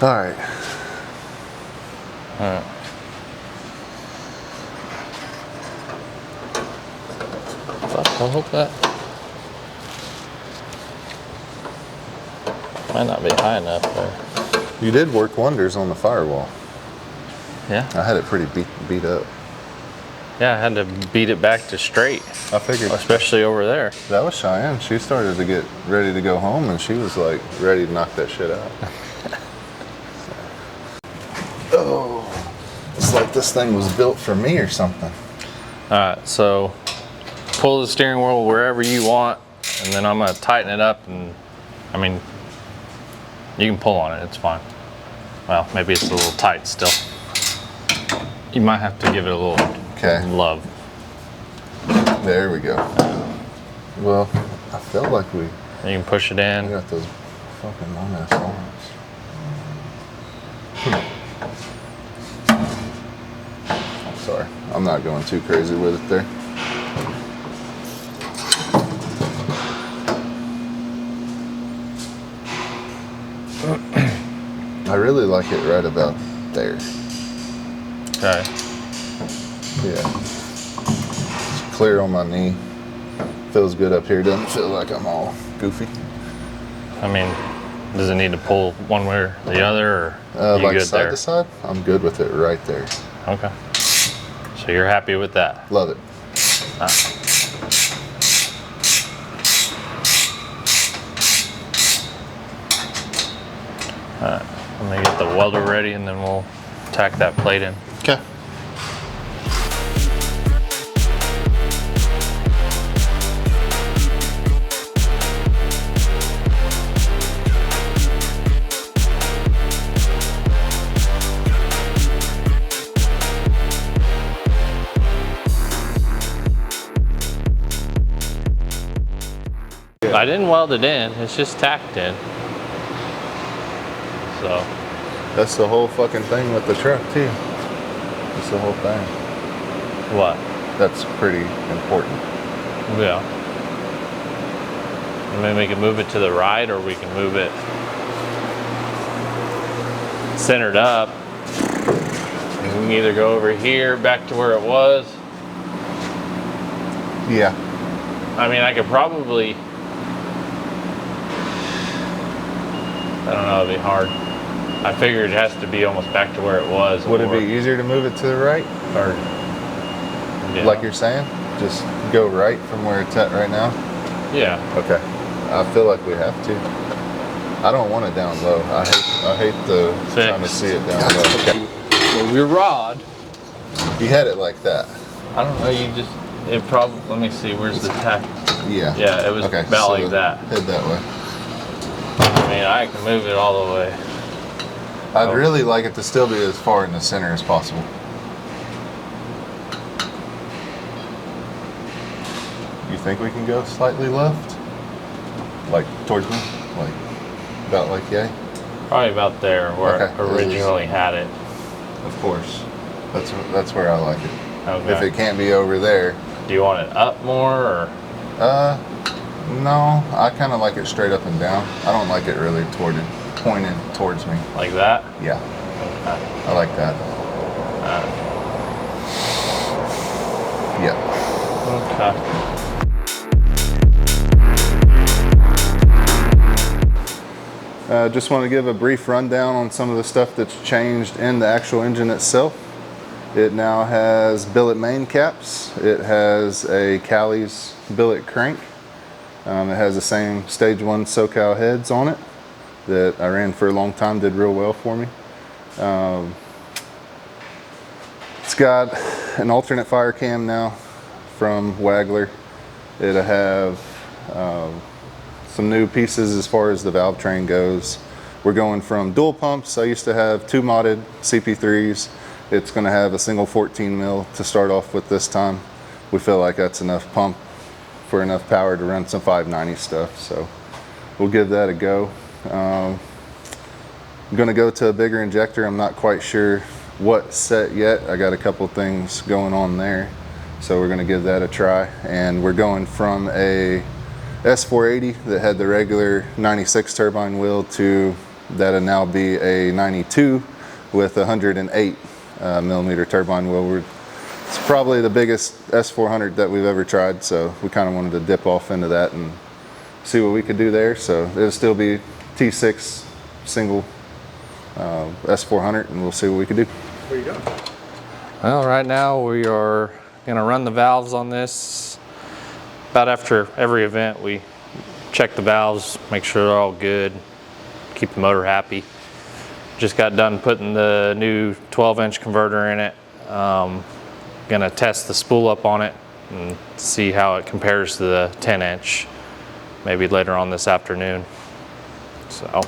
All right. All right. I hope that might not be high enough there. You did work wonders on the firewall. Yeah. I had it pretty beat up. Yeah, I had to beat it back to straight. I figured. Especially over there. That was Cheyenne. She started to get ready to go home, and she was like ready to knock that shit out. Oh, it's like this thing was built for me or something. All right, so pull the steering wheel wherever you want, and then I'm gonna tighten it up. And I mean, you can pull on it, it's fine. Well, maybe it's a little tight still. You might have to give it a little love. There we go. Well, I feel like we... You can push it in. We got those fucking long ass arms. I'm sorry. I'm not going too crazy with it there. I really like it right about there. Okay. Yeah. It's clear on my knee. Feels good up here. Doesn't feel like I'm all goofy. I mean, does it need to pull one way or the other, or you like good side there? to side? I'm good with it right there. Okay. So you're happy with that? Love it. Alright, let me get the welder ready and then we'll tack that plate in. Okay. I didn't weld it in, it's just tacked in. So. That's the whole fucking thing with the truck too. That's the whole thing. What? That's pretty important. Yeah. I mean, we can move it to the right or we can move it centered up. And we can either go over here back to where it was. Yeah. I mean, I could probably, I don't know, it'd be hard. I figured it has to be almost back to where it was. Would it be easier to move it to the right? Or, like you're saying, just go right from where it's at right now? Yeah. Okay. I feel like we have to. I don't want it down low. I hate the trying to see it down low. Okay. Well, your rod. You had it like that. I don't know, you just, it probably, let me see, where's the tack? Yeah. Yeah, it was about like that. Head that way. I mean, I can move it all the way. I'd really like it to still be as far in the center as possible. You think we can go slightly left? Like towards me? Like, about like yay? Probably about there where I originally had it. Of course. That's where I like it. Okay. If it can't be over there. Do you want it up more or? No. I kind of like it straight up and down. I don't like it really pointed towards me. Like that? Yeah. Okay. I like that. Yeah. Okay. Just want to give a brief rundown on some of the stuff that's changed in the actual engine itself. It now has billet main caps. It has a Cali's billet crank. It has the same stage 1 SoCal heads on it that I ran for a long time, did real well for me. It's got an alternate fire cam now from Wagler. It'll have some new pieces as far as the valve train goes. We're going from dual pumps. I used to have 2 modded CP3s. It's going to have a single 14 mil to start off with this time. We feel like that's enough pump for enough power to run some 590 stuff, so we'll give that a go. I'm going to go to a bigger injector. I'm not quite sure what set yet. I got a couple things going on there, so we're going to give that a try. And we're going from a S480 that had the regular 96 turbine wheel to That'll now be a 92 with a 108 millimeter turbine wheel. It's probably the biggest S400 that we've ever tried, so we kind of wanted to dip off into that and see what we could do there. So it'll still be T6 single S400, and we'll see what we can do. What are you doing? Well, right now we are gonna run the valves on this. About after every event, we check the valves, make sure they're all good, keep the motor happy. Just got done putting the new 12-inch converter in it. Gonna test the spool up on it and see how it compares to the 10-inch, maybe later on this afternoon. So